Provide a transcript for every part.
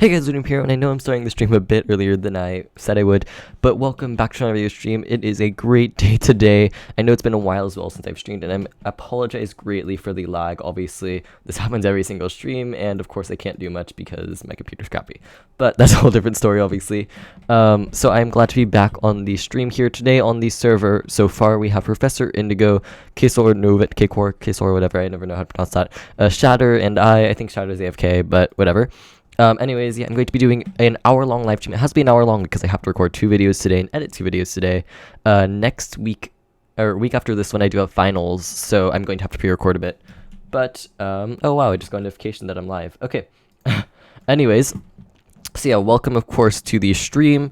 Hey guys, Zoom here, and I know I'm starting the stream a bit earlier than I said I would, but welcome back to another video stream. It is a great day today. I know it's been a while as well since I've streamed, and I apologize greatly for the lag. Obviously, this happens every single stream, and of course I can't do much because my computer's crappy. But that's a whole different story, obviously. So I'm glad to be back on the stream here today on the server. So far, we have Professor Indigo, Kesor Novet, Kekor, Kesor, whatever, I never know how to pronounce that, Shatter, and I think Shatter's AFK, but whatever. Anyways, yeah, I'm going to be doing an hour-long live stream. It has to be an hour long because I have to record 2 videos today and edit 2 videos today. Next week, or week after this one, I do have finals, so I'm going to have to pre-record a bit. But, oh wow, I just got a notification that I'm live. Okay. Anyways, so yeah, welcome, of course, to the stream.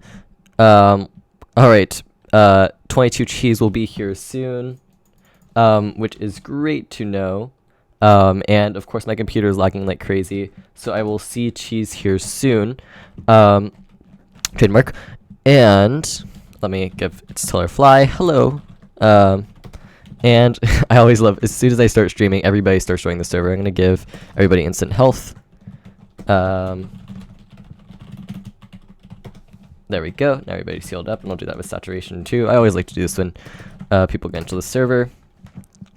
Alright, 22 Cheese will be here soon, which is great to know. And of course my computer is lagging like crazy, so I will see Cheese here soon. Trademark. And let me give its teller fly. Hello. And I always love, as soon as I start streaming, everybody starts joining the server. I'm gonna give everybody instant health. There we go. Now everybody's sealed up, and I'll do that with saturation too. I always like to do this when people get into the server.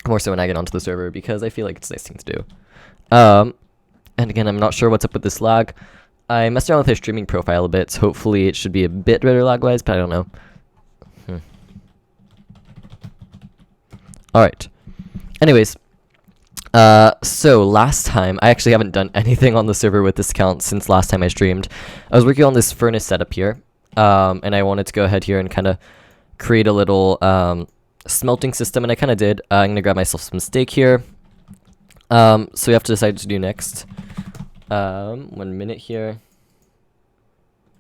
More so when I get onto the server, because I feel like it's a nice thing to do. And again, I'm not sure what's up with this lag. I messed around with their streaming profile a bit, so hopefully it should be a bit better lag-wise, but I don't know. Alright. Anyways. So last time, I actually haven't done anything on the server with this account since last time I streamed. I was working on this furnace setup here, and I wanted to go ahead here and kind of create a little, smelting system, and I kind of did. I'm gonna grab myself some steak here. So we have to decide what to do next. 1 minute here.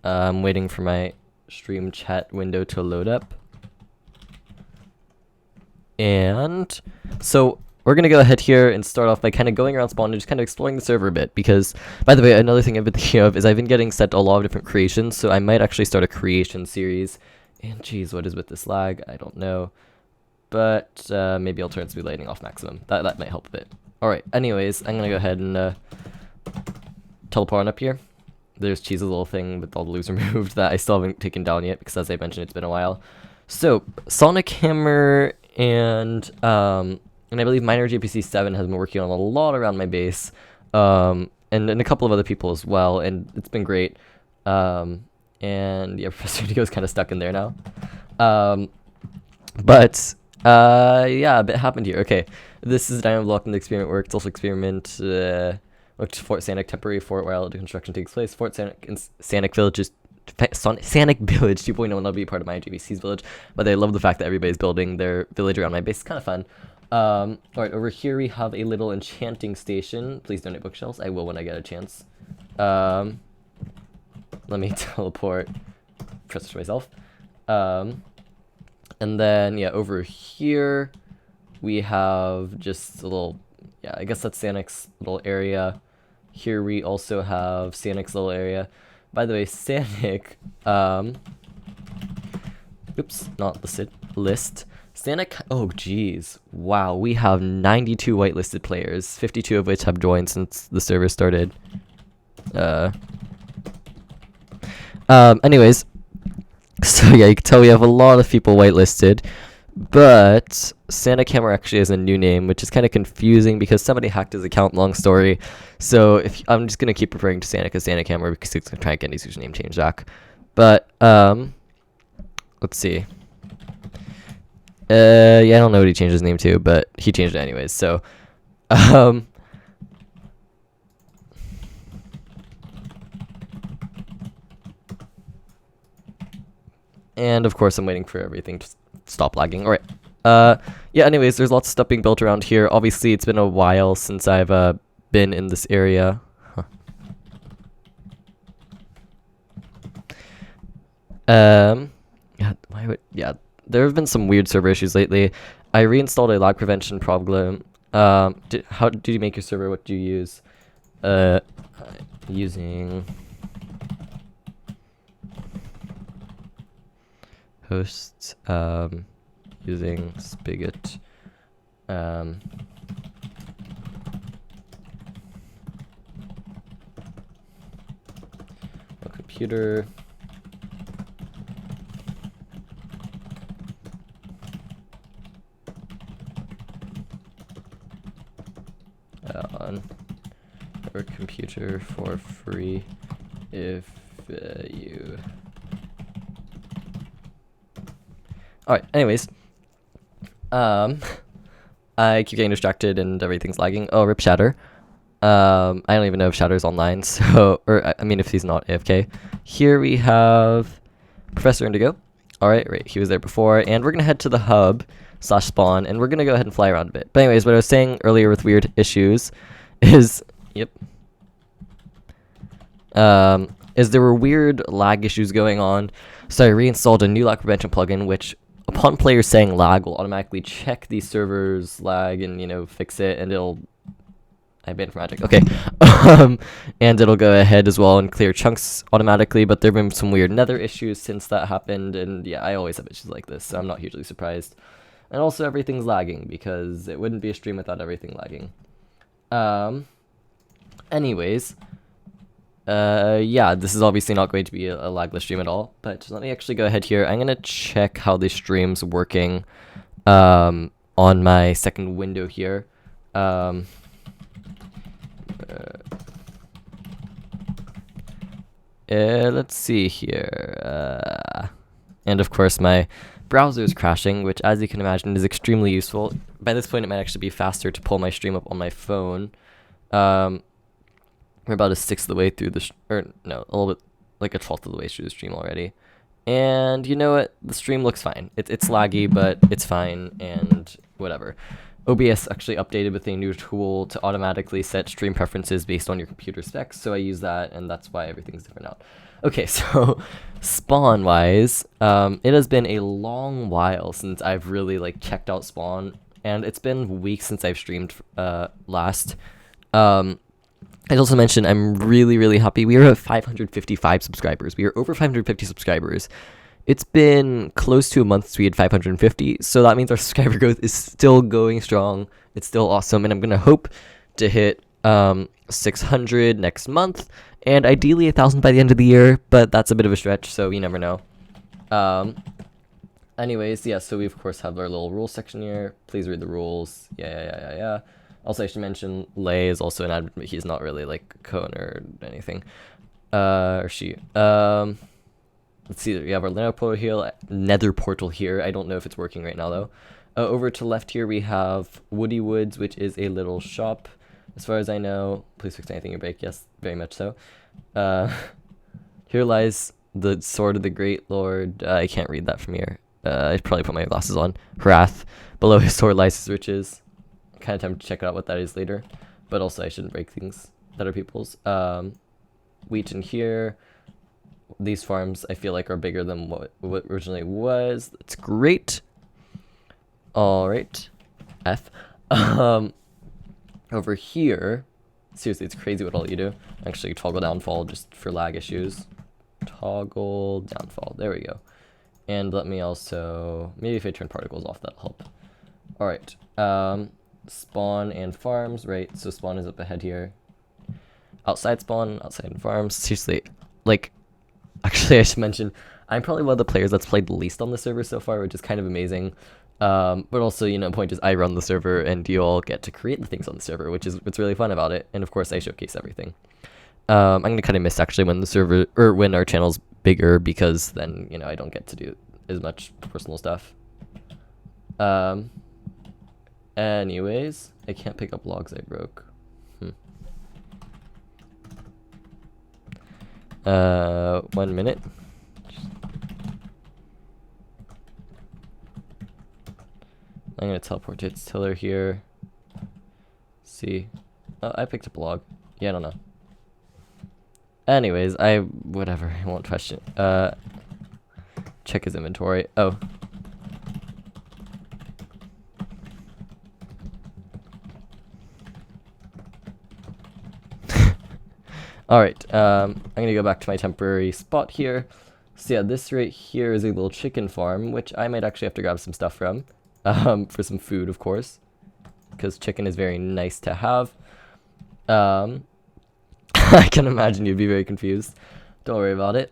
I'm waiting for my stream chat window to load up. And so we're gonna go ahead here and start off by kind of going around spawn and just kind of exploring the server a bit, because, by the way, another thing I've been thinking of is I've been getting sent a lot of different creations, so I might actually start a creation series. And geez, what is with this lag? I don't know. But maybe I'll turn speed lighting off maximum. That might help a bit. Alright, anyways, I'm gonna go ahead and teleport on up here. There's Cheese's little thing with all the loops removed that I still haven't taken down yet, because as I mentioned, it's been a while. So, Sonic Hammer and I believe Miner JPC 7 has been working on a lot around my base. And a couple of other people as well, and it's been great. And yeah, Professor Indigo's kind of stuck in there now. Yeah, a bit happened here. Okay, this is Diamond Block and the experiment work. It's also experiment, looked Fort Sanic temporary fort while the construction takes place. Fort Sanic and Sanic Village is Sanic Village 2.0 will not be part of my JVC's village, but I love the fact that everybody's building their village around my base. It's kind of fun. Alright, over here we have a little enchanting station. Please donate bookshelves. I will when I get a chance. Let me teleport to myself. And then, yeah, over here, we have just a little, yeah, I guess that's Sanic's little area. Here we also have Sanic's little area. By the way, Sanic, oops, not listed, list. Sanic, oh geez, wow, we have 92 whitelisted players, 52 of which have joined since the server started. Anyways. So yeah, you can tell we have a lot of people whitelisted, but Sanic Hammer actually has a new name, which is kind of confusing because somebody hacked his account, long story. So if I'm just going to keep referring to Sanic as Sanic Hammer because he's going to try and get his username changed back. But, let's see. Yeah, I don't know what he changed his name to, but he changed it anyways, so, and of course I'm waiting for everything to stop lagging. Alright. Yeah, anyways, there's lots of stuff being built around here. Obviously, it's been a while since I've been in this area. Huh. Yeah, there have been some weird server issues lately. I reinstalled a lag prevention problem. How did you make your server? What do you use? Using hosts, using Spigot, computer. On your computer for free if you... Alright, anyways. I keep getting distracted and everything's lagging. Oh, rip Shatter. I don't even know if Shatter's online, so... Or, I mean, if he's not AFK. Here we have Professor Indigo. Alright, right, he was there before. And we're gonna head to the hub / spawn, and we're gonna go ahead and fly around a bit. But anyways, what I was saying earlier with weird issues is... Yep. Is there were weird lag issues going on. So I reinstalled a new lag prevention plugin, which... Upon players saying lag, will automatically check the server's lag and, you know, fix it, and it'll... I banned for magic. Okay. And it'll go ahead as well and clear chunks automatically, but there have been some weird nether issues since that happened, and yeah, I always have issues like this, so I'm not hugely surprised. And also everything's lagging, because it wouldn't be a stream without everything lagging. Anyways... yeah, this is obviously not going to be a lagless stream at all, but let me actually go ahead here. I'm going to check how the stream's working on my second window here. Let's see here. And of course my browser is crashing, which as you can imagine is extremely useful. By this point it might actually be faster to pull my stream up on my phone. We're about a sixth of the way through the, or no, a little bit, like a 12th of the way through the stream already. And you know what? The stream looks fine. It's laggy, but it's fine, and whatever. OBS actually updated with a new tool to automatically set stream preferences based on your computer specs, so I use that, and that's why everything's different now. Okay, so spawn-wise, it has been a long while since I've really, like, checked out Spawn, and it's been weeks since I've streamed last. I'd also mention I'm really, really happy. We are at 555 subscribers. We are over 550 subscribers. It's been close to a month since we had 550, so that means our subscriber growth is still going strong. It's still awesome, and I'm going to hope to hit 600 next month, and ideally 1,000 by the end of the year, but that's a bit of a stretch, so you never know. Anyways, yeah, so we of course have our little rules section here. Please read the rules. Yeah. Also, I should mention Lay is also an admin, but he's not really like a co-owner or anything. Or she. Let's see, we have our nether portal here. I don't know if it's working right now though. Over to left here we have Woody Woods, which is a little shop. As far as I know, please fix anything you break. Yes, very much so. Here lies the sword of the great lord. I can't read that from here. I'd probably put my glasses on. Hrath. Below his sword lies his riches. Kind of tempted to check out what that is later, but also I shouldn't break things that are people's. Wheat in here. These farms I feel like are bigger than what originally was. That's great. All right, F. Over here, seriously, it's crazy what all you do. Actually, toggle downfall just for lag issues. Toggle downfall. There we go. And let me also maybe if I turn particles off, that'll help. All right. Spawn and farms, right? So spawn is up ahead here. Outside spawn, outside farms. Seriously, like, actually I should mention, I'm probably one of the players that's played the least on the server so far, which is kind of amazing. But also, you know, the point is I run the server and you all get to create the things on the server, which is what's really fun about it. And of course I showcase everything. I'm gonna kind of miss actually when the server, or when our channel's bigger, because then, you know, I don't get to do as much personal stuff. Anyways, I can't pick up logs I broke. 1 minute. I'm gonna teleport to its tiller here. See. Oh, I picked up a log. Yeah, I don't know. Anyways, whatever, I won't question. Check his inventory. Oh. Alright, I'm gonna go back to my temporary spot here. So yeah, this right here is a little chicken farm, which I might actually have to grab some stuff from. For some food, of course. Because chicken is very nice to have. I can imagine you'd be very confused. Don't worry about it.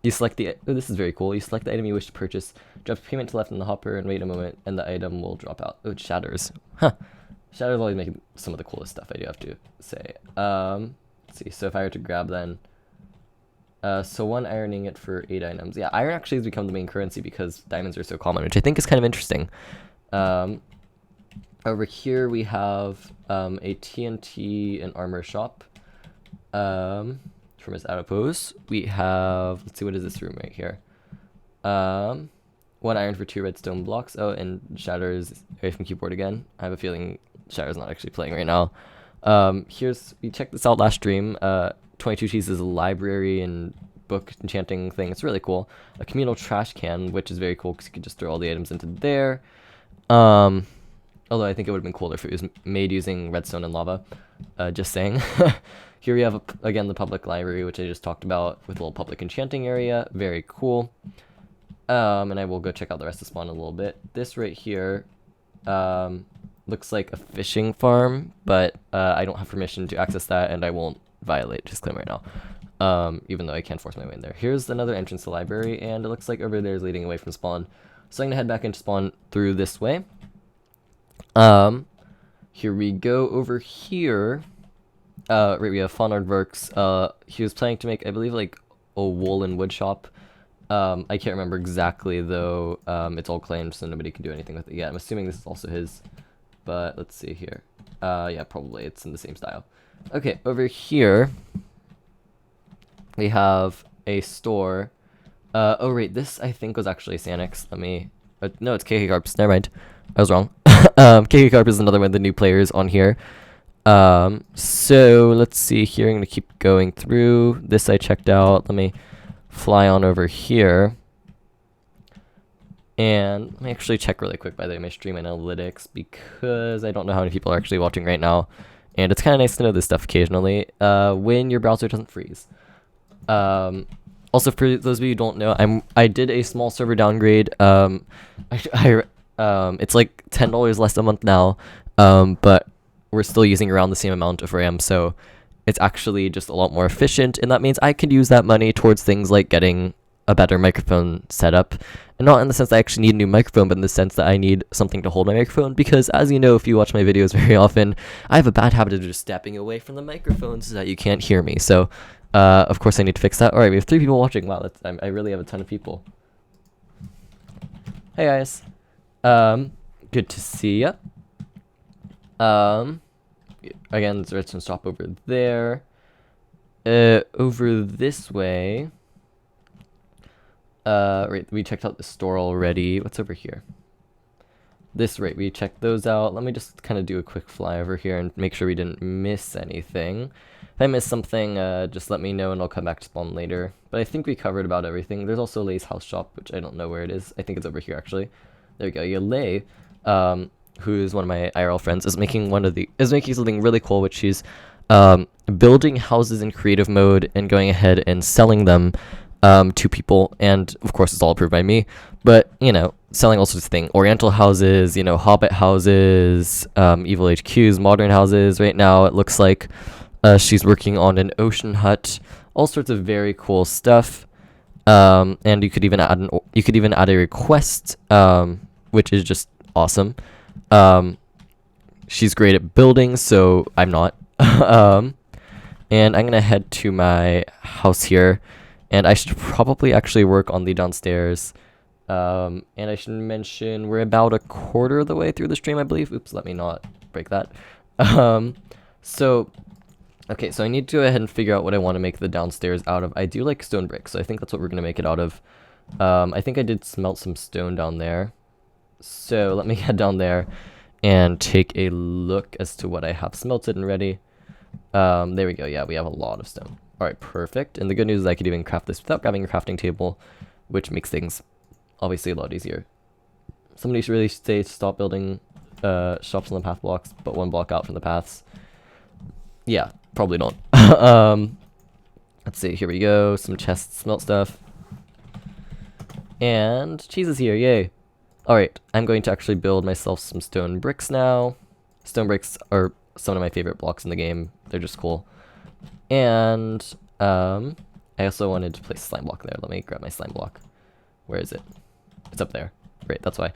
You select the. Oh, this is very cool. You select the item you wish to purchase, drop payment to left in the hopper, and wait a moment, and the item will drop out. Oh, it shatters. Huh. Shatters always make some of the coolest stuff, I do have to say. Let's see. So if I were to grab then. So one ironing it for 8 items. Yeah, iron actually has become the main currency because diamonds are so common, which I think is kind of interesting. Over here we have a TNT and armor shop. From his outpost, we have, let's see, what is this room right here? 1 iron for 2 redstone blocks. Oh, and Shatter's away from keyboard again. I have a feeling Shatter's not actually playing right now. We checked this out last stream. 22 Cheese is a library and book enchanting thing. It's really cool. A communal trash can, which is very cool because you could just throw all the items into there. Although I think it would have been cooler if it was made using redstone and lava. Just saying. Here we have, again, the public library, which I just talked about, with a little public enchanting area. Very cool. And I will go check out the rest of the spawn in a little bit. This right here looks like a fishing farm, but I don't have permission to access that, and I won't violate disclaimer right now. Even though I can force my way in there. Here's another entrance to the library, and it looks like over there is leading away from spawn. So I'm going to head back into spawn through this way. Here we go. Over here, right, we have Fonardworks. He was planning to make, I believe, like a wool and wood shop. I can't remember exactly though. It's all claimed, so nobody can do anything with it yet. I'm assuming this is also his, but let's see here. Yeah, probably it's in the same style. Okay, over here we have a store. Oh right, this I think was actually Sanix. Let me. No, it's KK Carps. Never mind, I was wrong. KK Carp is another one of the new players on here. So let's see here. I'm gonna keep going through this. I checked out. Let me fly on over here, and let me actually check really quick, by the way, my stream analytics, because I don't know how many people are actually watching right now, and it's kind of nice to know this stuff occasionally when your browser doesn't freeze. Also, for those of you who don't know, I did a small server downgrade. It's like $10 less a month now, but we're still using around the same amount of RAM, so it's actually just a lot more efficient, and that means I can use that money towards things like getting a better microphone setup. And not in the sense that I actually need a new microphone, but in the sense that I need something to hold my microphone, because as you know, if you watch my videos very often, I have a bad habit of just stepping away from the microphone so that you can't hear me. So, of course I need to fix that. Alright, we have 3 people watching. Wow, I really have a ton of people. Hey guys. Good to see ya. Again, there's a redstone shop over there. Over this way. Right, we checked out the store already. What's over here? This, right, we checked those out. Let me just kind of do a quick fly over here and make sure we didn't miss anything. If I missed something, just let me know and I'll come back to spawn later. But I think we covered about everything. There's also Lay's house shop, which I don't know where it is. I think it's over here, actually. There we go. Yeah, Lay, who is one of my IRL friends, is making something really cool, which she's building houses in creative mode and going ahead and selling them to people. And of course, it's all approved by me. But you know, selling all sorts of things: Oriental houses, you know, Hobbit houses, Evil HQs, modern houses. Right now, it looks like she's working on an ocean hut. All sorts of very cool stuff. And you could even add a request, which is just awesome. She's great at building, so I'm not. And I'm gonna head to my house here, and I should probably actually work on the downstairs. And I should mention we're about a quarter of the way through the stream, I believe. Oops, let me not break that. Okay, so I need to go ahead and figure out what I want to make the downstairs out of. I do like stone bricks, so I think that's what we're gonna make it out of. I think I did smelt some stone down there. So let me head down there and take a look as to what I have smelted and ready. There we go. Yeah, we have a lot of stone. Alright, perfect. And the good news is I could even craft this without grabbing a crafting table, which makes things obviously a lot easier. Somebody should really say stop building shops on the path blocks, but 1 block out from the paths. Yeah, probably not. Let's see, here we go. Some chests, smelt stuff. And cheese is here, yay. Alright, I'm going to actually build myself some stone bricks now. Stone bricks are some of my favorite blocks in the game. They're just cool. And I I also wanted to place a slime block there. Let me grab my slime block. Where is it? It's up there. Great, that's why.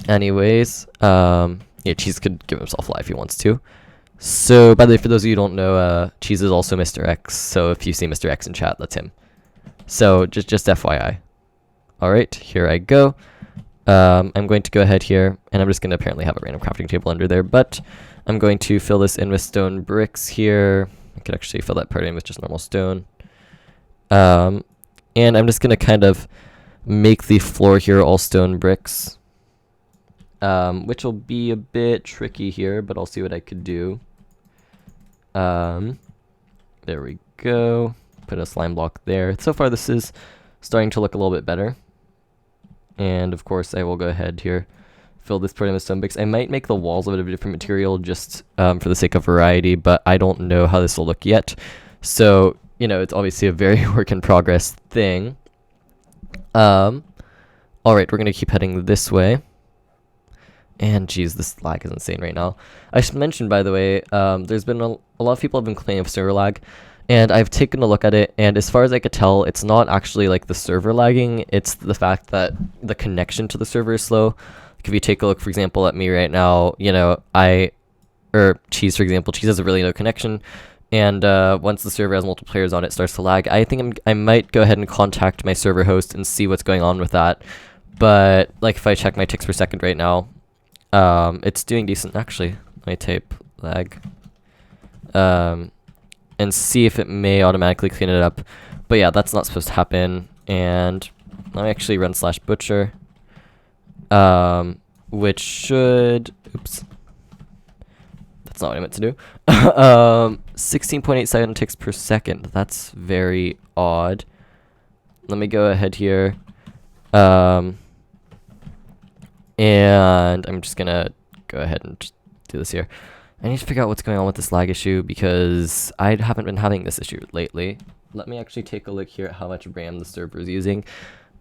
Anyways, yeah, Cheese could give himself life if he wants to. So, by the way, for those of you who don't know, Cheese is also Mr. X. So if you see Mr. X in chat, that's him. So just FYI. All right, here I go. I'm going to go ahead here, and I'm just going to apparently have a random crafting table under there, but I'm going to fill this in with stone bricks here. I could actually fill that part in with just normal stone. And I'm just going to kind of make the floor here all stone bricks, which will be a bit tricky here, but I'll see what I could do. There we go. Put a slime block there. So far, this is starting to look a little bit better. And of course, I will go ahead here, fill this part in with stone bricks. I might make the walls a bit of a different material just for the sake of variety, but I don't know how this will look yet. So, you know, it's obviously a very work in progress thing. Alright, we're going to keep heading this way. And geez, this lag is insane right now. I should mention, by the way, there's been a lot of people have been complaining of server lag. And I've taken a look at it, and as far as I could tell, it's not actually like the server lagging, it's the fact that the connection to the server is slow. Like if you take a look, for example, at me right now, you know, Cheese, for example, Cheese has a really low connection, and once the server has multiple players on it, starts to lag. I think I might go ahead and contact my server host and see what's going on with that. But like if I check my ticks per second right now, it's doing decent. Actually, let me type lag. And see if it may automatically clean it up. But yeah, that's not supposed to happen. And let me actually run /butcher, which should, oops, that's not what I meant to do. 16.87 ticks per second. That's very odd. Let me go ahead here. And I'm just gonna go ahead and just do this here. I need to figure out what's going on with this lag issue because I haven't been having this issue lately. Let me actually take a look here at how much RAM the server is using,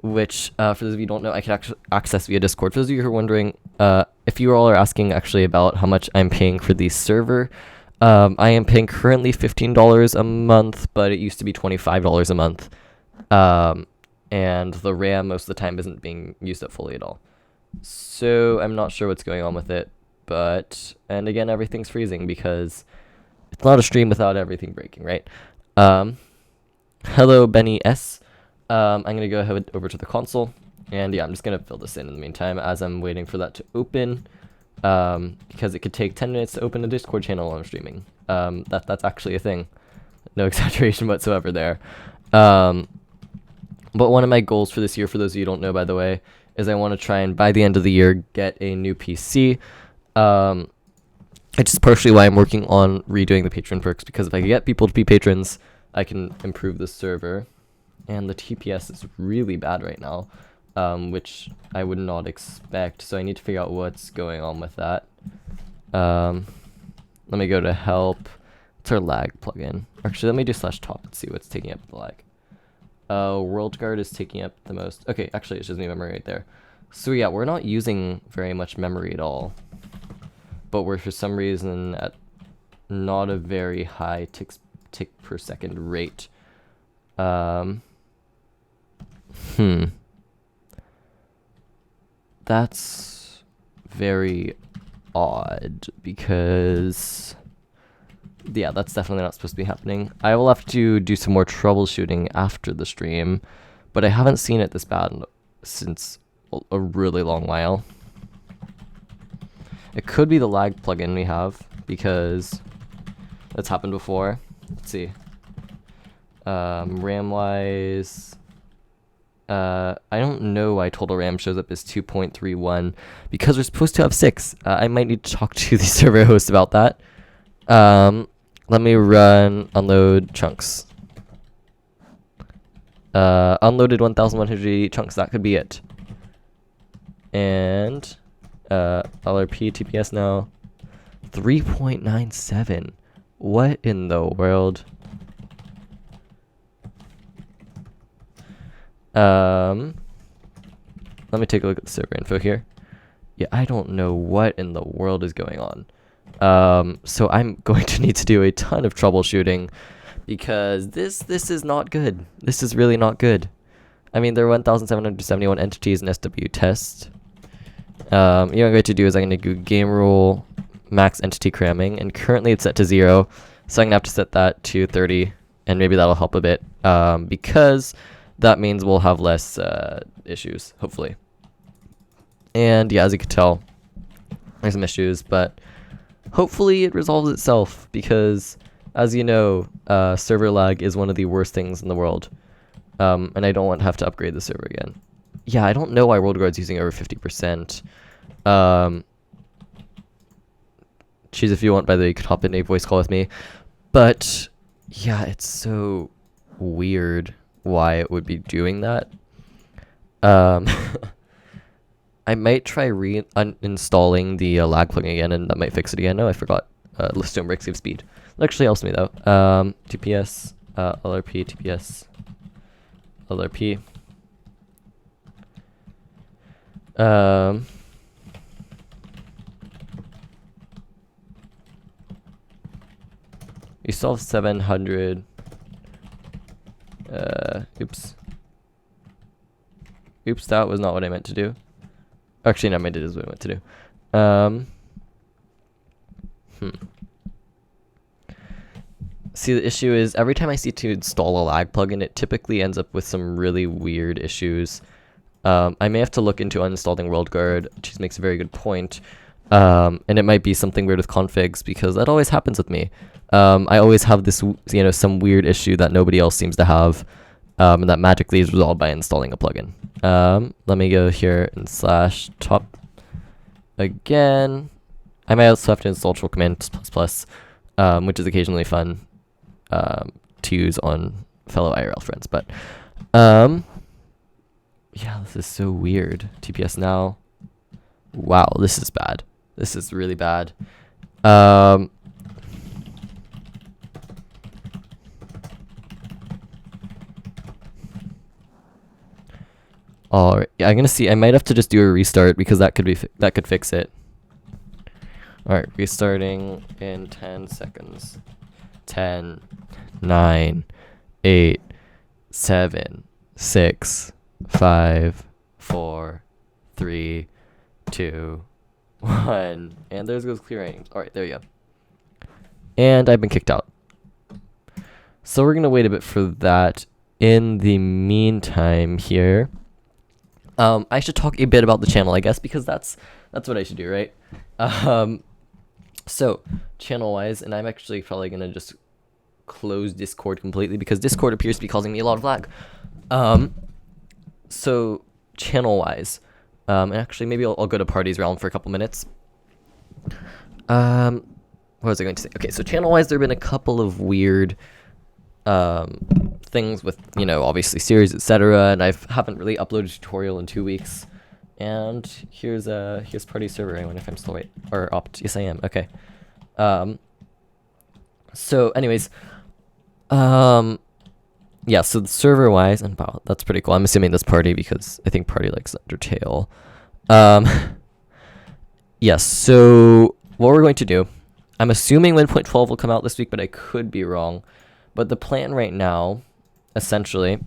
which, for those of you who don't know, I can actually access via Discord. For those of you who are wondering, if you all are asking actually about how much I'm paying for the server, I am paying currently $15 a month, but it used to be $25 a month. And the RAM most of the time isn't being used up fully at all. So I'm not sure what's going on with it. But, and again, everything's freezing because it's not a stream without everything breaking, right? Hello, Benny S. I'm going to go ahead over to the console. And yeah, I'm just going to fill this in the meantime as I'm waiting for that to open. Because it could take 10 minutes to open a Discord channel while I'm streaming. That's actually a thing. No exaggeration whatsoever there. But one of my goals for this year, for those of you who don't know, by the way, is I want to try and, by the end of the year, get a new PC. It's just partially why I'm working on redoing the patron perks, because if I can get people to be patrons, I can improve the server. And the TPS is really bad right now, which I would not expect, so I need to figure out what's going on with that. Let me go to help. What's our lag plugin? Actually, let me do /top and see what's taking up the lag. World Guard is taking up the most. Okay, actually, it's just me memory right there. So yeah, we're not using very much memory at all. But we're for some reason at not a very high tick per second rate. That's very odd because yeah, that's definitely not supposed to be happening. I will have to do some more troubleshooting after the stream, but I haven't seen it this bad since a really long while. It could be the lag plugin we have, because that's happened before. Let's see. RAM-wise, I don't know why total RAM shows up as 2.31, because we're supposed to have 6. I might need to talk to the server host about that. Let me run unload chunks. Unloaded 1,180 chunks, that could be it. And LRP TPS now 3.97. What in the world? Let me take a look at the server info here. Yeah, I don't know what in the world is going on. So I'm going to need to do a ton of troubleshooting, because this is not good. This is really not good. I mean, there are 1,771 entities in SW test. You know what I'm going to do is I'm going to do game rule max entity cramming, and currently it's set to 0, so I'm going to have to set that to 30, and maybe that'll help a bit, because that means we'll have less issues, hopefully. And yeah, as you can tell, there's some issues, but hopefully it resolves itself, because as you know, server lag is one of the worst things in the world, and I don't want to have to upgrade the server again. Yeah, I don't know why World Guard's using over 50%. Choose if you want, by the way, you could hop in a voice call with me. But yeah, it's so weird why it would be doing that. I might try uninstalling the lag plugin again, and that might fix it again. No, I forgot. Listone break save speed. That actually helps me though. TPS, LRP, TPS, LRP. You still have 700. Oops. Oops, that was not what I meant to do. Actually, no, I did is what I meant to do. See, the issue is every time I see to install a lag plugin, it typically ends up with some really weird issues. I may have to look into uninstalling WorldGuard. Cheese makes a very good point. And it might be something weird with configs, because that always happens with me. I always have this, some weird issue that nobody else seems to have, and that magically is resolved by installing a plugin. Let me go here and /top again. I might also have to install troll command ++, which is occasionally fun to use on fellow IRL friends. But yeah, this is so weird. TPS now. Wow, this is bad. This is really bad. Alright, yeah, I'm gonna see. I might have to just do a restart, because that could be that could fix it. Alright, restarting in 10 seconds. 10, 9, 8, 7, 6, 5, 4, 3, 2, 1. And there goes clearing. Alright, there you go. And I've been kicked out. So we're gonna wait a bit for that. In the meantime here, I should talk a bit about the channel, I guess, because that's what I should do, right? So channel wise, and I'm actually probably gonna just close Discord completely, because Discord appears to be causing me a lot of lag. So channel wise, and actually maybe I'll go to parties realm for a couple minutes. What was I going to say? Okay, so channel wise, there have been a couple of weird things with, obviously series, etc. And I haven't really uploaded a tutorial in 2 weeks. And here's party server. I wonder if I'm still opt. Yes, I am. Okay. So anyways, yeah. So the server wise, and wow, that's pretty cool. I'm assuming this party, because I think party likes Undertale. Yes. So what we're going to do, I'm assuming 1.12 will come out this week, but I could be wrong. But the plan right now, essentially,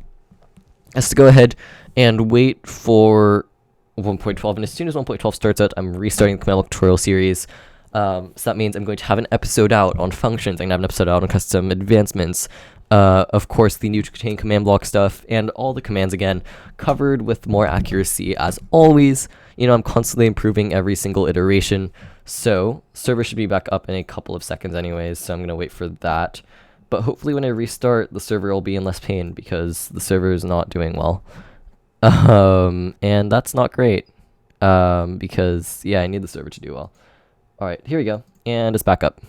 is to go ahead and wait for 1.12, and as soon as 1.12 starts out, I'm restarting the command block tutorial series. So that means I'm going to have an episode out on functions. I'm going to have an episode out on custom advancements. Of course, the new to contain command block stuff, and all the commands again, covered with more accuracy as always. I'm constantly improving every single iteration. So server should be back up in a couple of seconds anyways, so I'm going to wait for that. But hopefully when I restart, the server will be in less pain, because the server is not doing well. And that's not great. Because, yeah, I need the server to do well. Alright, here we go. And it's back up.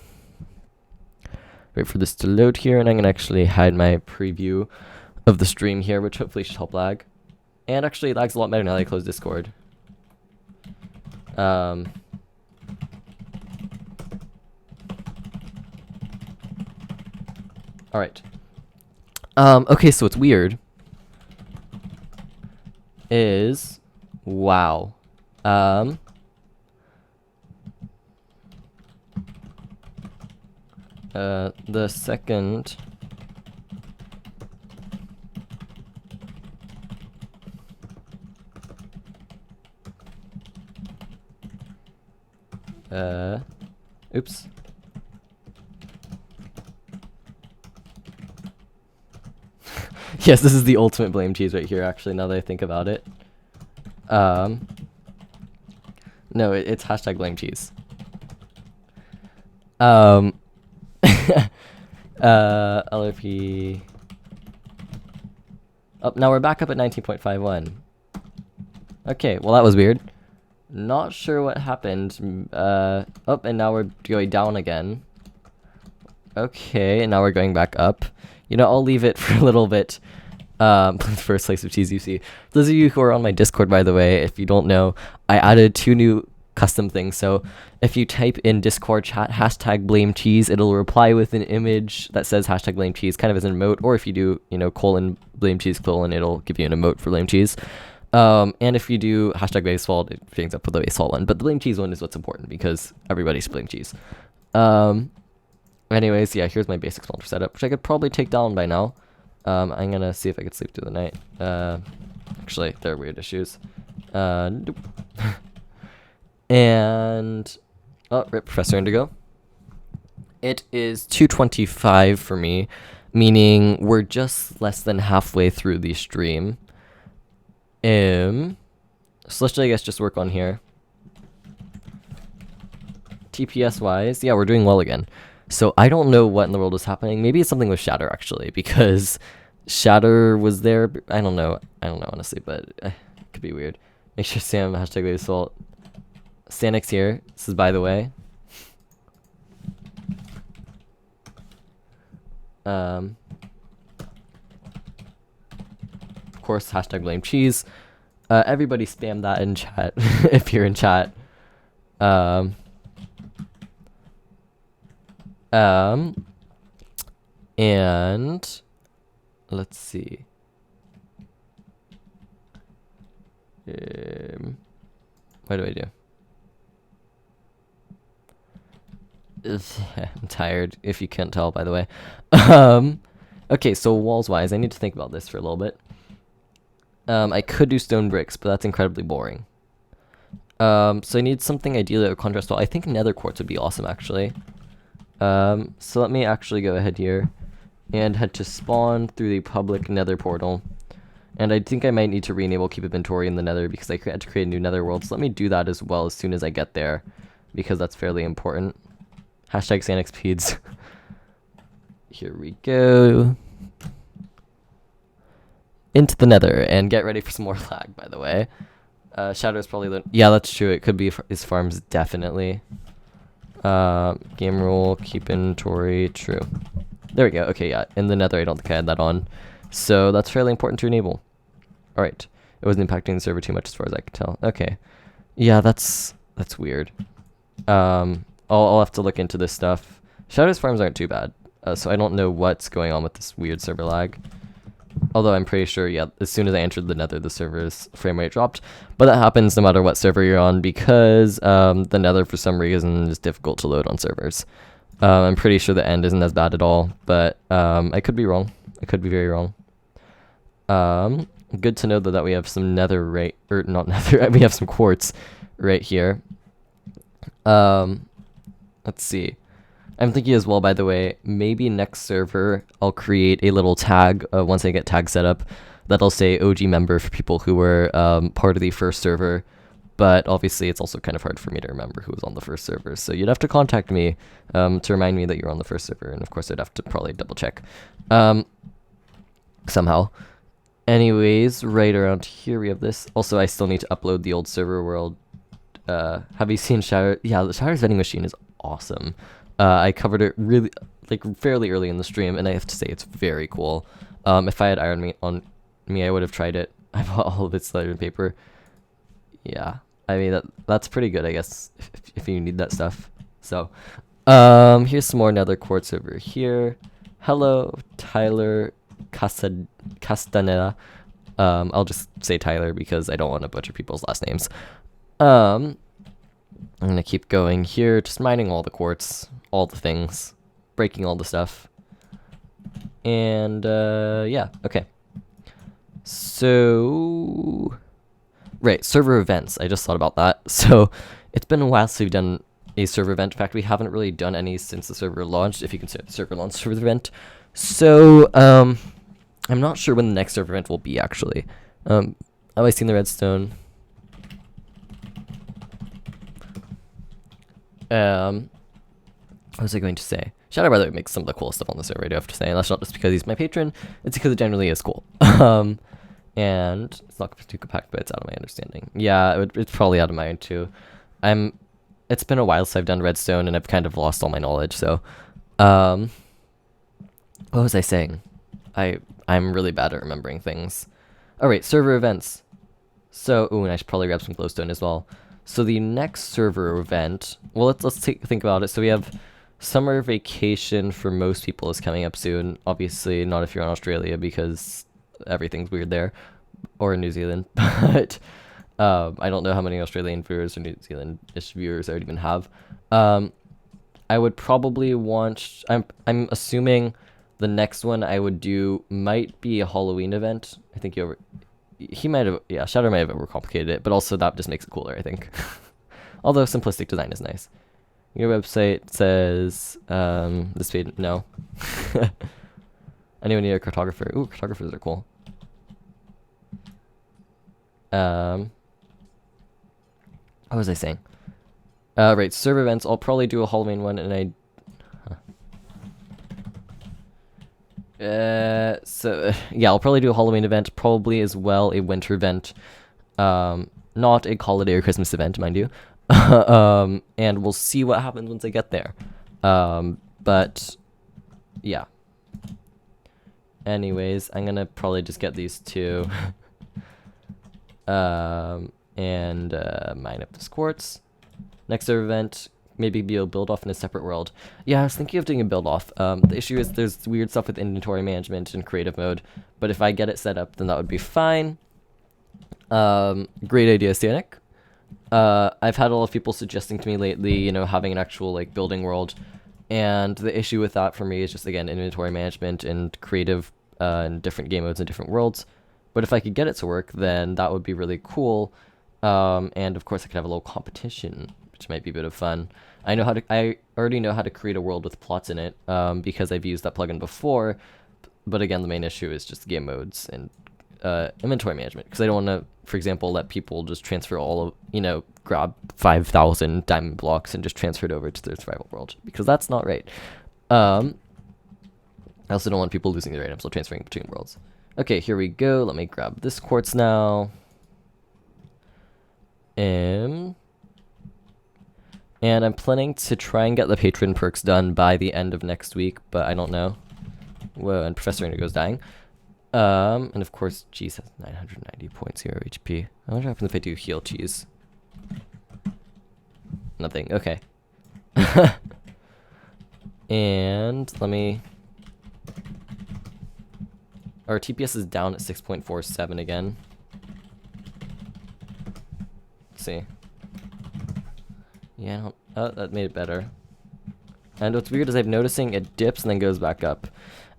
Wait for this to load here, and I'm going to actually hide my preview of the stream here, which hopefully should help lag. And actually, it lags a lot better now that I close Discord. Alright. Okay, so what's weird is, wow. The second Oops. Yes, this is the ultimate blame cheese right here, actually, now that I think about it. No, it's hashtag blame cheese. LRP. Oh, now we're back up at 19.51. Okay, well that was weird. Not sure what happened. Oh, and now we're going down again. Okay, and now we're going back up. You know, I'll leave it for a little bit. First slice of cheese you see. For those of you who are on my Discord, by the way, if you don't know, I added 2 new custom things. So if you type in Discord chat hashtag blame cheese, it'll reply with an image that says hashtag blame cheese, kind of as an emote. Or if you do, you know, colon blame cheese colon, it'll give you an emote for blame cheese. And if you do hashtag base fault, it brings up with the base fault one. But the blame cheese one is what's important because everybody's blame cheese. Anyways, yeah, here's my basic spawner setup, which I could probably take down by now. I'm gonna see if I could sleep through the night. Actually, there are weird issues. Nope. And oh, rip Professor Indigo. It is 2:25 for me, meaning we're just less than halfway through the stream. So let's, I guess, just work on here. TPS wise, yeah, we're doing well again. So I don't know what in the world is happening. Maybe it's something with Shatter, actually, because Shatter was there. I don't know honestly, but it could be weird. Make sure Sam hashtag base fault. Stanix here. This is by the way. Of course, hashtag blame cheese. Everybody spam that in chat if you're in chat. And let's see. What do I do? I'm tired, if you can't tell, by the way. Okay, so walls wise, I need to think about this for a little bit. I could do stone bricks, but that's incredibly boring. So I need something ideally that would contrast well. I think nether quartz would be awesome, actually. So let me actually go ahead here and head to spawn through the public nether portal. And I think I might need to re-enable keep inventory in the nether because I had to create a new nether world. So let me do that as well as soon as I get there because that's fairly important. Hashtag SanXPeeds. Here we go. Into the nether and get ready for some more lag, by the way. Shadow is probably the... Yeah, that's true. It could be his farms, definitely. Game rule, keep inventory, true. There we go. Okay, yeah. In the nether, I don't think I had that on. So that's fairly important to enable. Alright. It wasn't impacting the server too much as far as I can tell. Okay. Yeah, that's weird. I'll have to look into this stuff. Shadow's farms aren't too bad. So I don't know what's going on with this weird server lag. Although I'm pretty sure, yeah, as soon as I entered the nether, the server's frame rate dropped. But that happens no matter what server you're on because the nether, for some reason, is difficult to load on servers. I'm pretty sure the end isn't as bad at all, but I could be wrong. I could be very wrong. Good to know, though, that we have some nether right... Or, not nether, we have some quartz right here. Let's see. I'm thinking as well, by the way, maybe next server I'll create a little tag once I get tag set up that'll say OG member for people who were part of the first server. But obviously it's also kind of hard for me to remember who was on the first server. So you'd have to contact me to remind me that you're on the first server. And of course I'd have to probably double check somehow. Anyways, right around here we have this. Also, I still need to upload the old server world. Have you seen Shatter? Yeah, the Shatter's vending machine is awesome. I covered it really, like, fairly early in the stream, and I have to say it's very cool. If I had Iron Meat on me, I would have tried it. I bought all of its letter and paper. Yeah, I mean, that's pretty good, I guess, if you need that stuff. So, here's some more nether quartz over here. Hello, Tyler Castaneda. I'll just say Tyler because I don't want to butcher people's last names. I'm gonna keep going here, just mining all the quartz, all the things, breaking all the stuff. And, yeah, okay. So, right, server events, I just thought about that. So, it's been a while since we've done a server event. In fact, we haven't really done any since the server launched, if you consider the server launch server event. So, I'm not sure when the next server event will be, actually. Have I seen the redstone? What was I going to say? Shadow Brother makes some of the coolest stuff on the server, I do have to say, and that's not just because he's my patron, it's because it generally is cool. And it's not too compact, but it's out of my understanding. Yeah, it's probably out of mine too. It's been a while since I've done redstone, and I've kind of lost all my knowledge, so, what was I saying? I'm really bad at remembering things. Alright, server events. So, ooh, and I should probably grab some glowstone as well. So the next server event, well, let's think about it. So we have summer vacation for most people is coming up soon. Obviously, not if you're in Australia because everything's weird there, or in New Zealand. But I don't know how many Australian viewers or New Zealand-ish viewers I would even have. I would probably want. I'm assuming the next one I would do might be a Halloween event. I think he might have, yeah, Shadow might have overcomplicated it, but also that just makes it cooler, I think. Although simplistic design is nice. Your website says, this page, no. Anyone need a cartographer? Ooh, cartographers are cool. What was I saying? Right, server events, I'll probably do a Halloween one, and yeah, I'll probably do a Halloween event, probably as well a winter event, not a holiday or Christmas event, mind you, and we'll see what happens once I get there, but, yeah. Anyways, I'm gonna probably just get these two, and, mine up this quartz. Next server event, maybe be a build off in a separate world. Yeah, I was thinking of doing a build off. The issue is there's weird stuff with inventory management and creative mode, but if I get it set up, then that would be fine. Great idea, Stanek. I've had a lot of people suggesting to me lately, you know, having an actual like building world, and the issue with that for me is just again inventory management and creative and different game modes and different worlds. But if I could get it to work, then that would be really cool. And of course I could have a little competition, which might be a bit of fun. I already know how to create a world with plots in it, because I've used that plugin before, but again, the main issue is just game modes and inventory management, because I don't want to, for example, let people just transfer all of, you know, grab 5,000 diamond blocks and just transfer it over to their survival world, because that's not right. I also don't want people losing their items while transferring between worlds. Okay, here we go. Let me grab this quartz now. And I'm planning to try and get the patron perks done by the end of next week, but I don't know. Whoa, and Professor Indigo's dying. And of course, Cheese has 990.0 HP. I wonder what happens if I do heal Cheese. Nothing, okay. And let me... Our TPS is down at 6.47 again. Let's see. Yeah, I don't, oh, that made it better. And what's weird is I'm noticing it dips and then goes back up.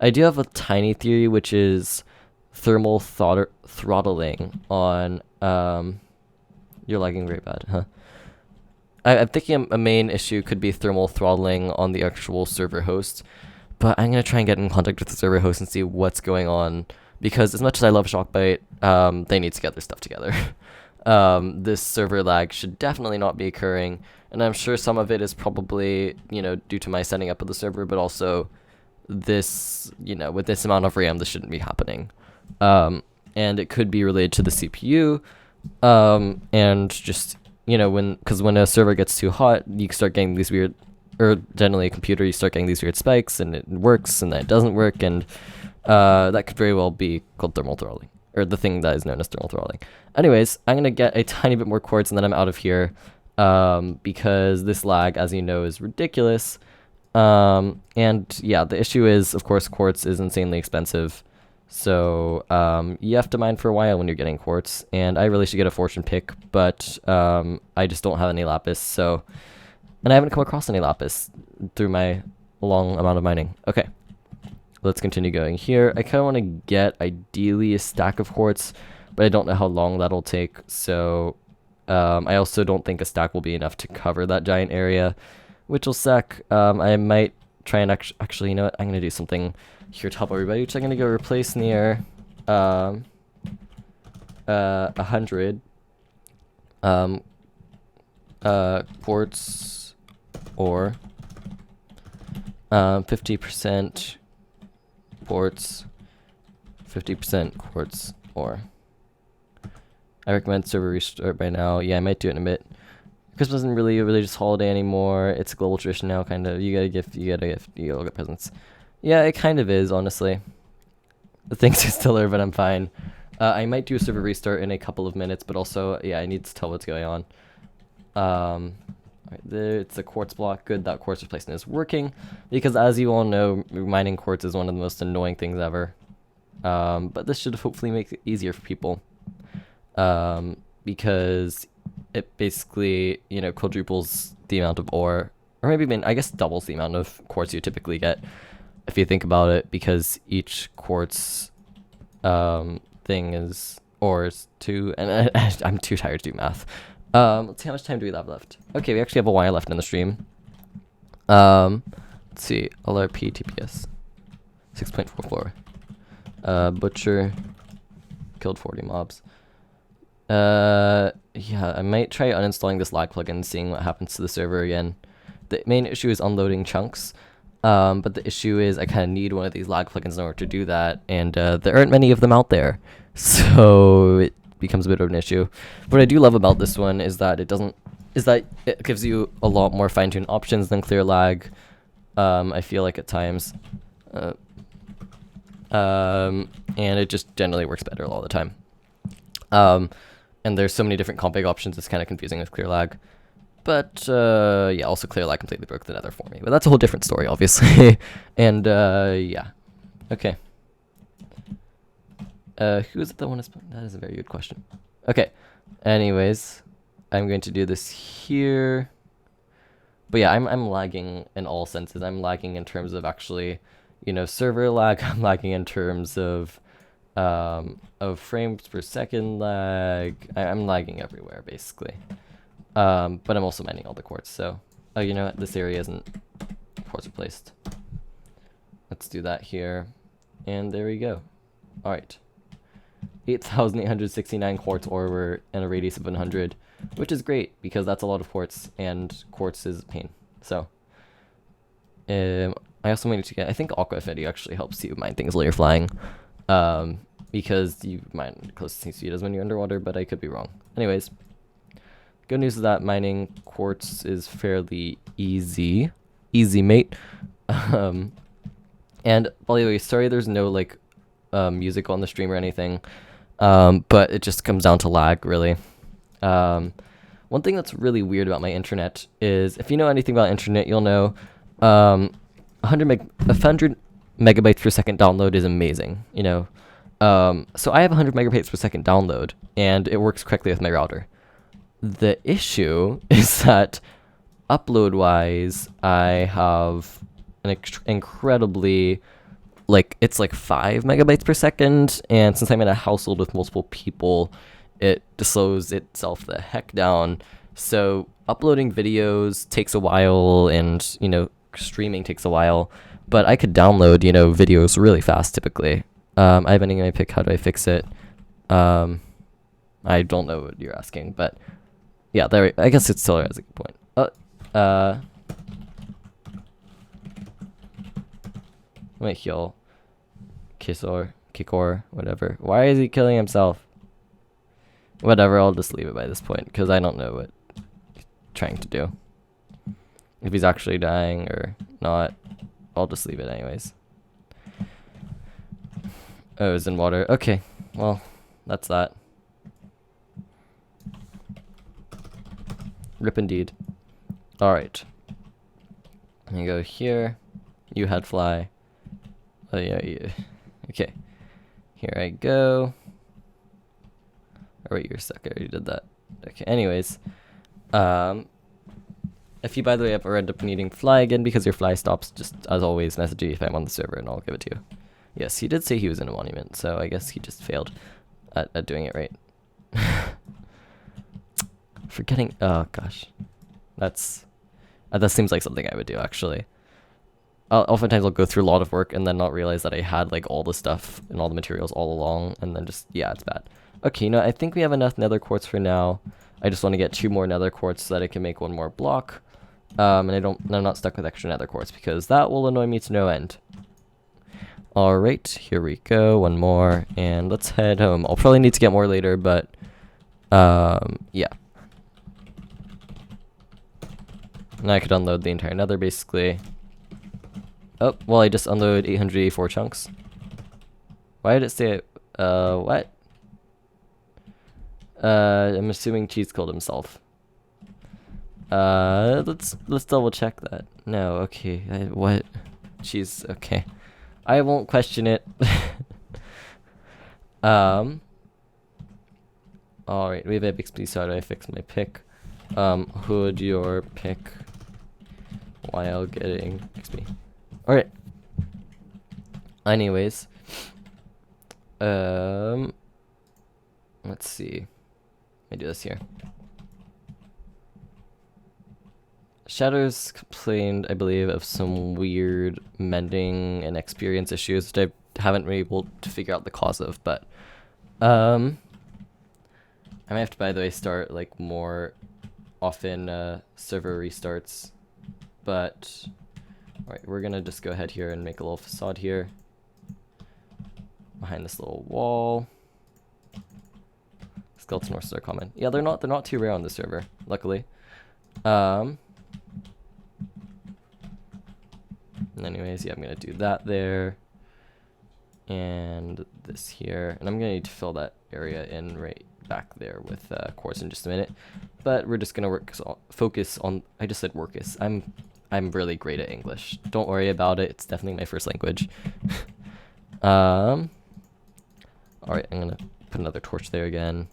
I do have a tiny theory, which is thermal throttling on, you're lagging very bad, huh? I'm thinking a main issue could be thermal throttling on the actual server host, but I'm going to try and get in contact with the server host and see what's going on, because as much as I love Shockbite, they need to get their stuff together. This server lag should definitely not be occurring, and I'm sure some of it is probably, you know, due to my setting up of the server, but also this, you know, with this amount of RAM, this shouldn't be happening. And it could be related to the CPU, and just, you know, because when a server gets too hot, you start getting these weird, or generally a computer, you start getting these weird spikes, and it works, and then it doesn't work, and that could very well be called thermal throttling, or the thing that is known as thermal throttling. Anyways, I'm going to get a tiny bit more quartz, and then I'm out of here, because this lag, as you know, is ridiculous. And yeah, the issue is, of course, quartz is insanely expensive, so you have to mine for a while when you're getting quartz, and I really should get a fortune pick, but I just don't have any lapis, so, and I haven't come across any lapis through my long amount of mining. Okay, let's continue going here. I kind of want to get, ideally, a stack of quartz, but I don't know how long that'll take, so I also don't think a stack will be enough to cover that giant area, which will suck. I might try and actually, you know what? I'm gonna do something here to help everybody, which I'm gonna go replace near 100 quartz ore, 50% quartz, 50% quartz ore. I recommend server restart by now. Yeah, I might do it in a bit. Christmas isn't really a religious holiday anymore. It's a global tradition now, kind of. You gotta get presents. Yeah, it kind of is, honestly. The things are still there, but I'm fine. I might do a server restart in a couple of minutes, but also, yeah, I need to tell what's going on. Right there, it's a quartz block. Good, that quartz replacement is working, because as you all know, mining quartz is one of the most annoying things ever. But this should hopefully make it easier for people. Because it basically, you know, quadruples the amount of ore, or maybe even, I guess, doubles the amount of quartz you typically get, if you think about it, because each quartz thing is ores too, and I'm too tired to do math. Let's see, how much time do we have left? Okay, we actually have a while left in the stream. Let's see, LRP TPS 6.44. Butcher killed 40 mobs. Yeah, I might try uninstalling this lag plugin, seeing what happens to the server again. The main issue is unloading chunks, but the issue is I kind of need one of these lag plugins in order to do that, and there aren't many of them out there, so it becomes a bit of an issue. What I do love about this one is that it gives you a lot more fine-tuned options than clear lag. I feel like at times, and it just generally works better all the time. And there's so many different config options, it's kind of confusing with clear lag. But, yeah, also clear lag completely broke the nether for me. But that's a whole different story, obviously. And, yeah. Okay. Who is it that won a spawn? That is a very good question. Okay. Anyways, I'm going to do this here. But yeah, I'm lagging in all senses. I'm lagging in terms of actually, you know, server lag. I'm lagging in terms of frames per second lag. I'm lagging everywhere, basically. But I'm also mining all the quartz, so... Oh, you know what? This area isn't quartz replaced. Let's do that here. And there we go. Alright. 8,869 quartz ore in a radius of 100, which is great, because that's a lot of quartz, and quartz is a pain. So... I also wanted to get... I think Aqua Affinity actually helps you mine things while you're flying. Because you mine close to the same speed as when you're underwater, but I could be wrong. Anyways, good news is that mining quartz is fairly easy. Easy, mate. And by the way, sorry there's no, like, music on the stream or anything, but it just comes down to lag, really. One thing that's really weird about my internet is, if you know anything about internet, you'll know, 100 megabytes per second download is amazing, you know. So I have 100 megabytes per second download, and it works correctly with my router. The issue is that upload-wise, I have an incredibly, like, it's like 5 megabytes per second, and since I'm in a household with multiple people, it slows itself the heck down. So uploading videos takes a while, and, you know, streaming takes a while, but I could download, you know, videos really fast typically. I have ending my pick. How do I fix it? I don't know what you're asking, but yeah, there. I guess it still has a good point. Let me heal Kikor, whatever. Why is he killing himself? Whatever, I'll just leave it by this point, because I don't know what he's trying to do. If he's actually dying or not, I'll just leave it anyways. Oh, it's in water. Okay, well, that's that. Rip indeed. Alright. I'm gonna go here. You had fly. Oh, yeah, yeah. Okay. Here I go. Oh, wait, you're stuck. I already did that. Okay, anyways. If you, by the way, ever end up needing fly again because your fly stops, just, as always, message me if I'm on the server and I'll give it to you. Yes, he did say he was in a monument, so I guess he just failed at doing it right. Forgetting. Oh gosh, that seems like something I would do actually. Oftentimes I'll go through a lot of work and then not realize that I had like all the stuff and all the materials all along, and then just yeah, it's bad. Okay, I think we have enough nether quartz for now. I just want to get 2 more nether quartz so that I can make 1 more block. And I'm not stuck with extra nether quartz because that will annoy me to no end. Alright, here we go, 1 more, and let's head home. I'll probably need to get more later, but yeah. Now I could unload the entire nether basically. Oh, well I just unloaded 884 chunks. Why did it say what? I'm assuming Cheese killed himself. Let's double check that. No, okay. What? Cheese, okay. I won't question it. Alright, we have epic speed, so how do I fix my pick? Hood your pick while getting XP. Alright. Anyways. Let's see. Let me do this here. Shadows complained, I believe, of some weird mending and experience issues that I haven't been able to figure out the cause of, but I might have to, by the way, start like more often server restarts. But alright, we're gonna just go ahead here and make a little facade here behind this little wall. Skeleton horses are common. Yeah, they're not too rare on the server, luckily. Anyways, yeah, I'm gonna do that there, and this here, and I'm gonna need to fill that area in right back there with quartz in just a minute. But we're just gonna focus on. I just said workus. I'm really great at English. Don't worry about it. It's definitely my first language. All right, I'm gonna put another torch there again.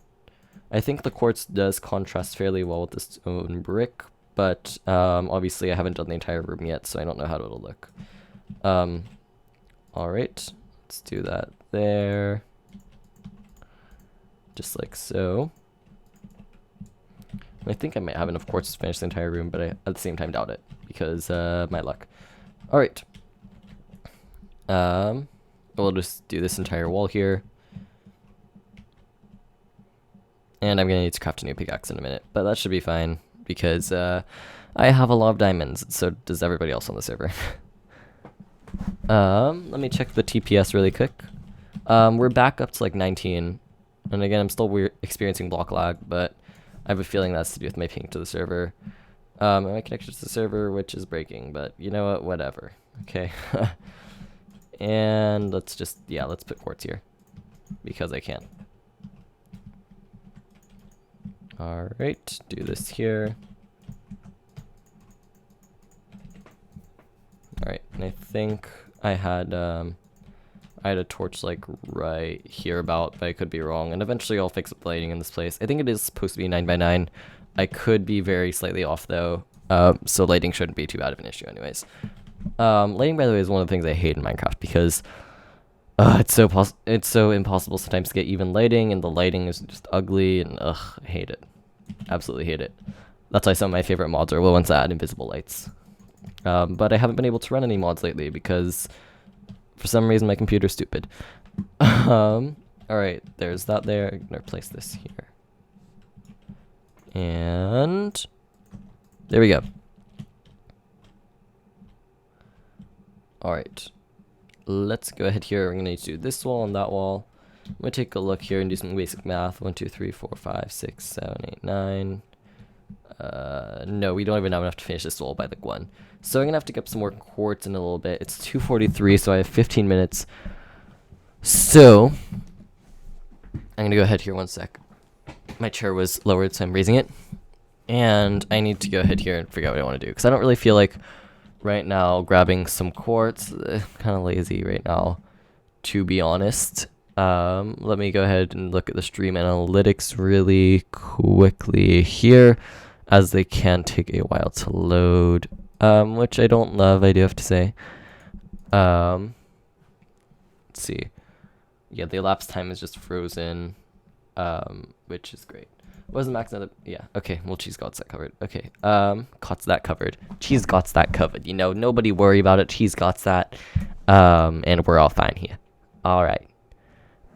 I think the quartz does contrast fairly well with the stone brick, but obviously I haven't done the entire room yet, so I don't know how it'll look. Alright, let's do that there. Just like so. I think I might have enough quartz to finish the entire room, but I at the same time doubt it, because my luck. Alright. We'll just do this entire wall here. And I'm gonna need to craft a new pickaxe in a minute, but that should be fine, because I have a lot of diamonds, so does everybody else on the server. Let me check the TPS really quick. We're back up to like 19, and again, I'm still experiencing block lag, but I have a feeling that's to do with my ping to the server. My connection to the server, which is breaking, but you know what, whatever. Okay. And let's just, yeah, let's put quartz here, because I can. Alright, do this here. Alright, and I think I had a torch like right here about, but I could be wrong, and eventually I'll fix up the lighting in this place. I think it is supposed to be 9x9. I could be very slightly off though, so lighting shouldn't be too bad of an issue anyways. Lighting, by the way, is one of the things I hate in Minecraft, because it's so impossible sometimes to get even lighting, and the lighting is just ugly, and I hate it. Absolutely hate it. That's why some of my favorite mods are the ones that add invisible lights. But I haven't been able to run any mods lately because for some reason my computer's stupid. Alright, there's that there. I'm gonna replace this here. And there we go. Alright. Let's go ahead here. We're gonna need to do this wall and that wall. I'm gonna take a look here and do some basic math. 1, 2, 3, 4, 5, 6, 7, 8, 9. No, we don't even have enough to finish this wall by the 1. So I'm gonna have to get up some more quartz in a little bit. It's 2:43, so I have 15 minutes. So I'm gonna go ahead here 1 sec. My chair was lowered, so I'm raising it. And I need to go ahead here and figure out what I want to do, because I don't really feel like right now grabbing some quartz. Kind of lazy right now, to be honest. Let me go ahead and look at the stream analytics really quickly here, as they can take a while to load, which I don't love, I do have to say. Let's see. Yeah, the elapsed time is just frozen, which is great. Wasn't max another? Yeah. Okay. Well, cheese got that covered. Okay. Got that covered. Cheese got that covered. You know, nobody worry about it. Cheese got that. And we're all fine here. All right.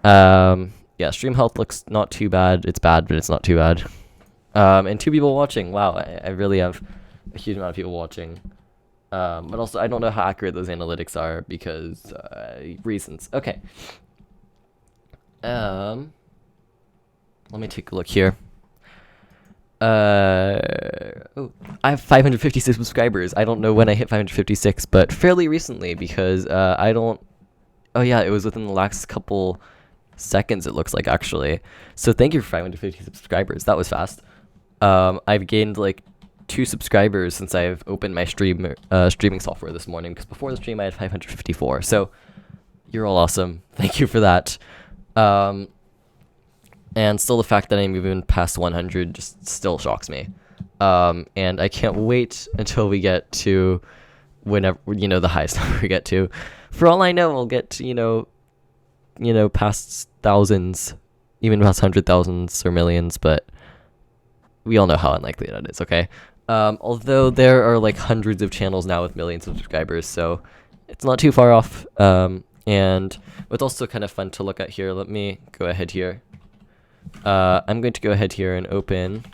Yeah. Stream health looks not too bad. It's bad, but it's not too bad. And 2 people watching. Wow. I really have a huge amount of people watching. But also I don't know how accurate those analytics are because reasons. Okay. Let me take a look here. Oh, I have 556 subscribers. I don't know when I hit 556, but fairly recently because I don't. Oh yeah, it was within the last couple seconds. It looks like actually. So thank you for 550 subscribers. That was fast. I've gained like 2 subscribers since I've opened my streaming software this morning. Because before the stream I had 554. So you're all awesome. Thank you for that. And still the fact that I'm even past 100 just still shocks me. And I can't wait until we get to whenever, the highest number we get to. For all I know, we'll get to, past thousands, even past 100,000s or millions, but we all know how unlikely that is, okay? Although there are like hundreds of channels now with millions of subscribers, so it's not too far off. And what's also kind of fun to look at here, let me go ahead here. I'm going to go ahead here and open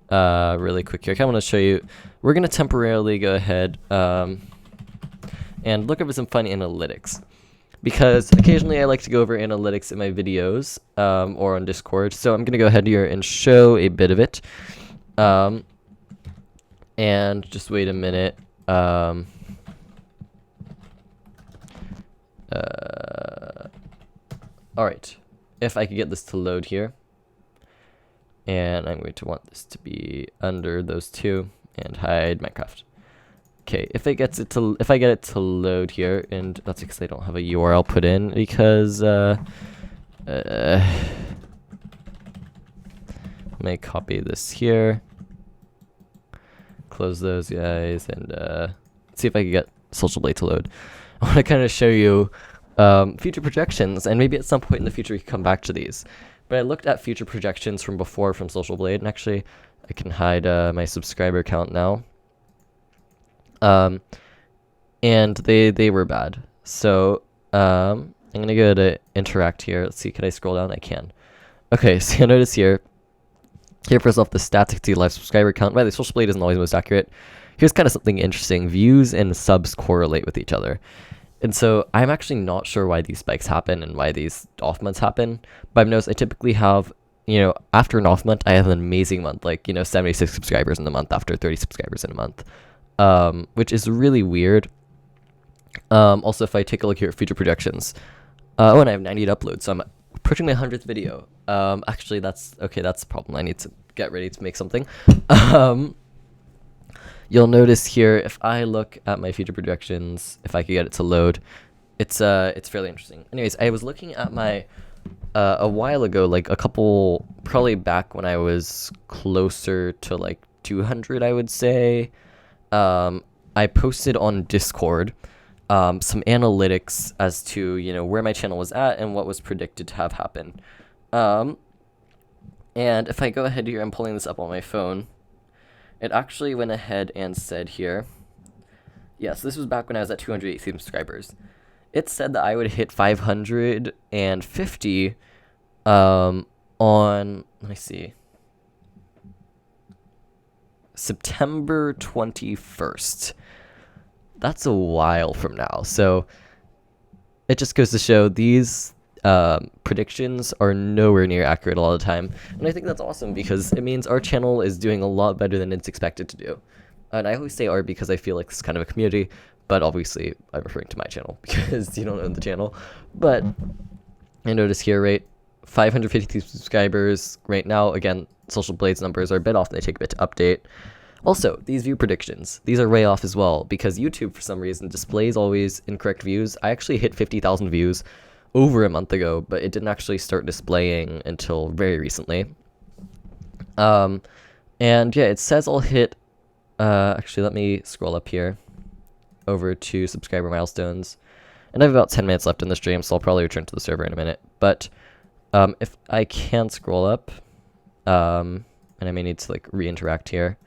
really quick here. I want to show you. We're going to temporarily go ahead and look over some fun analytics. Because occasionally I like to go over analytics in my videos or on Discord. So I'm going to go ahead here and show a bit of it. And just wait a minute. Alright. If I could get this to load here. And I'm going to want this to be under those 2 and hide Minecraft. Okay, if I get it to load here, and that's because I don't have a URL put in because let me copy this here. Close those guys and see if I can get Social Blade to load. I want to kind of show you future projections, and maybe at some point in the future we can come back to these. But I looked at future projections from before from Social Blade, and actually I can hide my subscriber count now. And they were bad. So I'm gonna go to interact here. Let's see, can I scroll down? I can. Okay, so you'll notice here first off the stats to live subscriber count. By the way, Social Blade isn't always most accurate. Here's kind of something interesting. Views and subs correlate with each other. And so I'm actually not sure why these spikes happen and why these off months happen. But I've noticed I typically have, after an off month, I have an amazing month, like, 76 subscribers in a month after 30 subscribers in a month, which is really weird. Also, if I take a look here at future projections, and I have 98 uploads, so I'm approaching my 100th video. Actually, that's a problem. I need to get ready to make something. You'll notice here, if I look at my future projections, if I could get it to load, it's fairly interesting. Anyways, I was looking at my, a while ago, like a couple, probably back when I was closer to like 200, I would say, I posted on Discord, some analytics as to, where my channel was at and what was predicted to have happen. And if I go ahead here, I'm pulling this up on my phone. It actually went ahead and said here, yes, this was back when I was at 280 subscribers. It said that I would hit 550 on, let me see, September 21st. That's a while from now. So it just goes to show these predictions are nowhere near accurate a lot of the time, and I think that's awesome because it means our channel is doing a lot better than it's expected to do. And I always say our because I feel like it's kind of a community, but obviously I'm referring to my channel because you don't own the channel. But I notice here, right, 550 subscribers right now. Again, Social Blade's numbers are a bit off, they take a bit to update. Also, these view predictions, these are way off as well because YouTube for some reason displays always incorrect views. I actually hit 50,000 views over a month ago, but it didn't actually start displaying until very recently. And yeah, it says I'll hit, actually let me scroll up here over to subscriber milestones, and I have about 10 minutes left in the stream, so I'll probably return to the server in a minute. But If I can scroll up, and I may need to like re-interact here,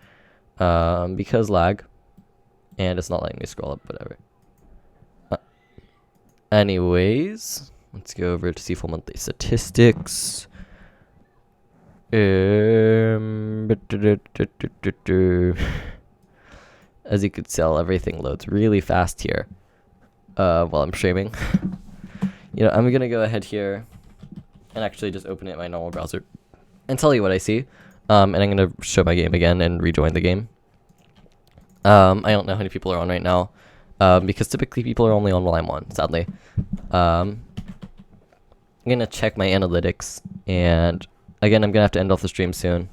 because lag, and it's not letting me scroll up, whatever. Anyways, let's go over to see full monthly statistics. As you could tell, everything loads really fast here while I'm streaming. I'm gonna go ahead here and actually just open it in my normal browser and tell you what I see. And I'm gonna show my game again and rejoin the game. I don't know how many people are on right now, because typically people are only on while I'm on, sadly. I'm gonna check my analytics, and again, I'm gonna have to end off the stream soon.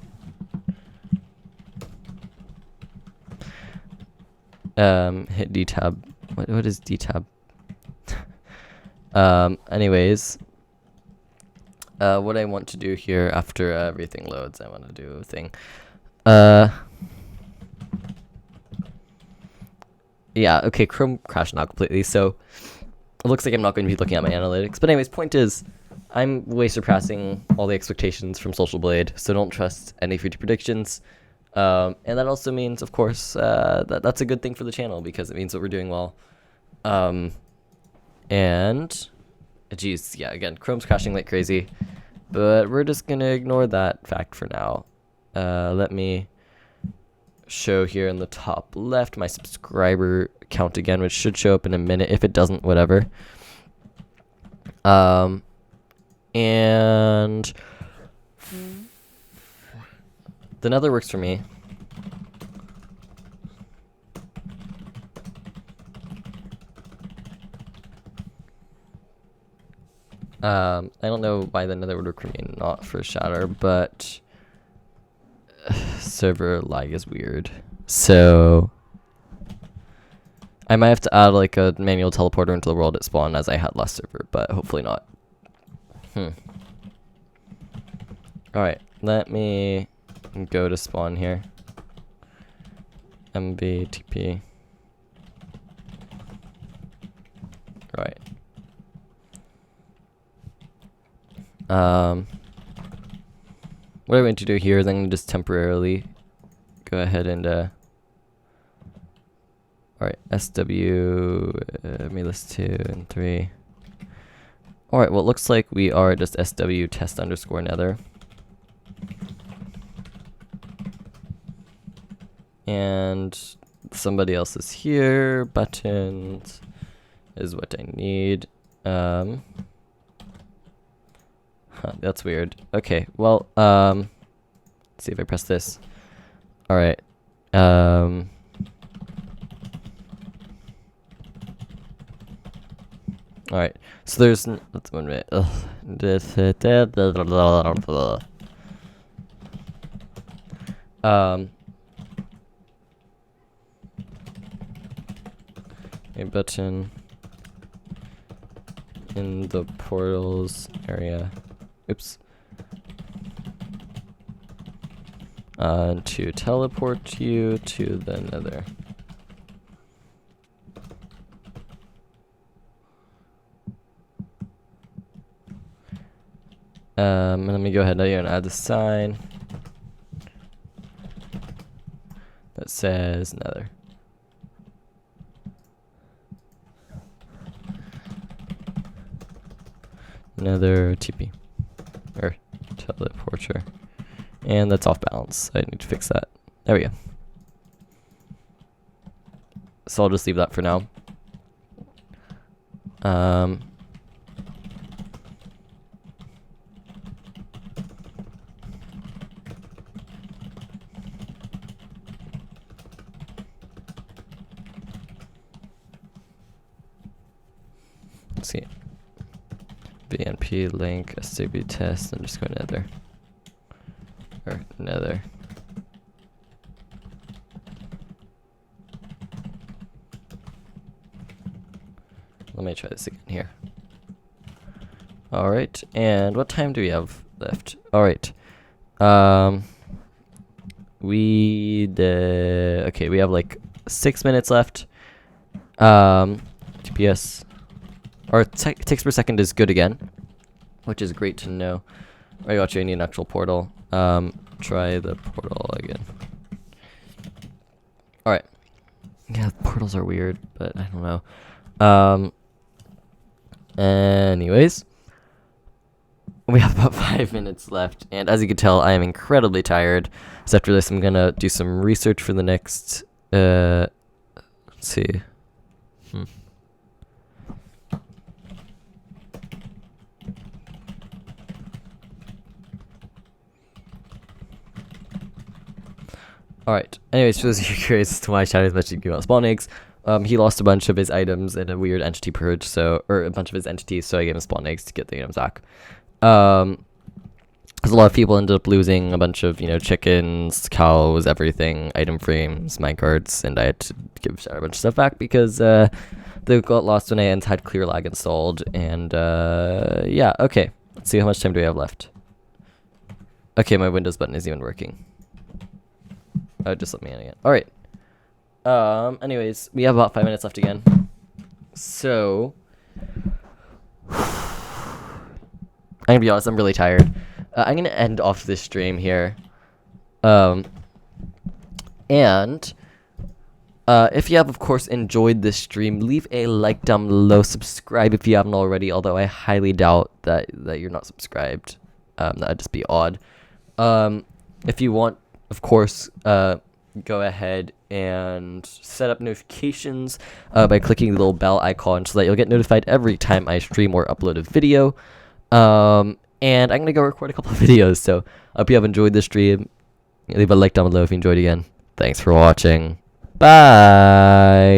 Hit D tab. What is D tab? Anyways, what I want to do here after everything loads, I want to do a thing. Yeah, okay, Chrome crashed now completely, so it looks like I'm not going to be looking at my analytics. But anyways, point is, I'm way surpassing all the expectations from Social Blade, so don't trust any future predictions. And that also means, of course, that's a good thing for the channel, because it means that we're doing well. And, geez, yeah, again, Chrome's crashing like crazy, but we're just going to ignore that fact for now. Let me show here in the top left my subscriber count again, which should show up in a minute. If it doesn't, whatever. And the Nether works for me. I don't know why the Nether would work for me, not for Shatter, but server lag is weird. So I might have to add like a manual teleporter into the world at spawn, as I had last server, but hopefully not. Alright, let me go to spawn here. MVTP. Alright. What I'm going to do here is I'm going to just temporarily go ahead and alright, SW, let me list 2 and 3. Alright, well, it looks like we are just SW test underscore nether. And somebody else is here. Buttons is what I need. That's weird. Okay, well, let's see if I press this. Alright. Alright, so there's let's 1 minute. A button in the portals area. Oops. To teleport you to the Nether. Let me go ahead and add the sign that says Nether. Nether TP or teleporter, and that's off balance. I need to fix that. There we go. So I'll just leave that for now. Let's see. BNP link SCB test underscore nether. Or nether. Let me try this again here. Alright, and what time do we have left? Alright. Okay, we have like 6 minutes left. TPS or ticks per second is good again. which is great to know. I got you. I need an actual portal. Try the portal again. Alright. Yeah, portals are weird, but I don't know. Anyways. We have about 5 minutes left, and as you can tell, I am incredibly tired. So after this, I'm gonna do some research for the next, let's see. Alright, anyways, for those of you curious as to why Shadow's mentioning about spawn eggs, he lost a bunch of his items in a weird entity purge, or a bunch of his entities, so I gave him spawn eggs to get the items back. Because a lot of people ended up losing a bunch of, chickens, cows, everything, item frames, minecarts, and I had to give Shadow a bunch of stuff back because they got lost when I had clear lag installed, and yeah, okay. Let's see how much time do we have left. Okay, my Windows button isn't even working. Oh, just let me in again. Alright. Anyways, we have about 5 minutes left again. So I'm gonna be honest, I'm really tired. I'm gonna end off this stream here. And if you have, of course, enjoyed this stream, leave a like down below, subscribe if you haven't already, although I highly doubt that you're not subscribed. That'd just be odd. If you want, of course, go ahead and set up notifications by clicking the little bell icon so that you'll get notified every time I stream or upload a video. And I'm going to go record a couple of videos, so I hope you have enjoyed this stream. Leave a like down below if you enjoyed it again. Thanks for watching. Bye!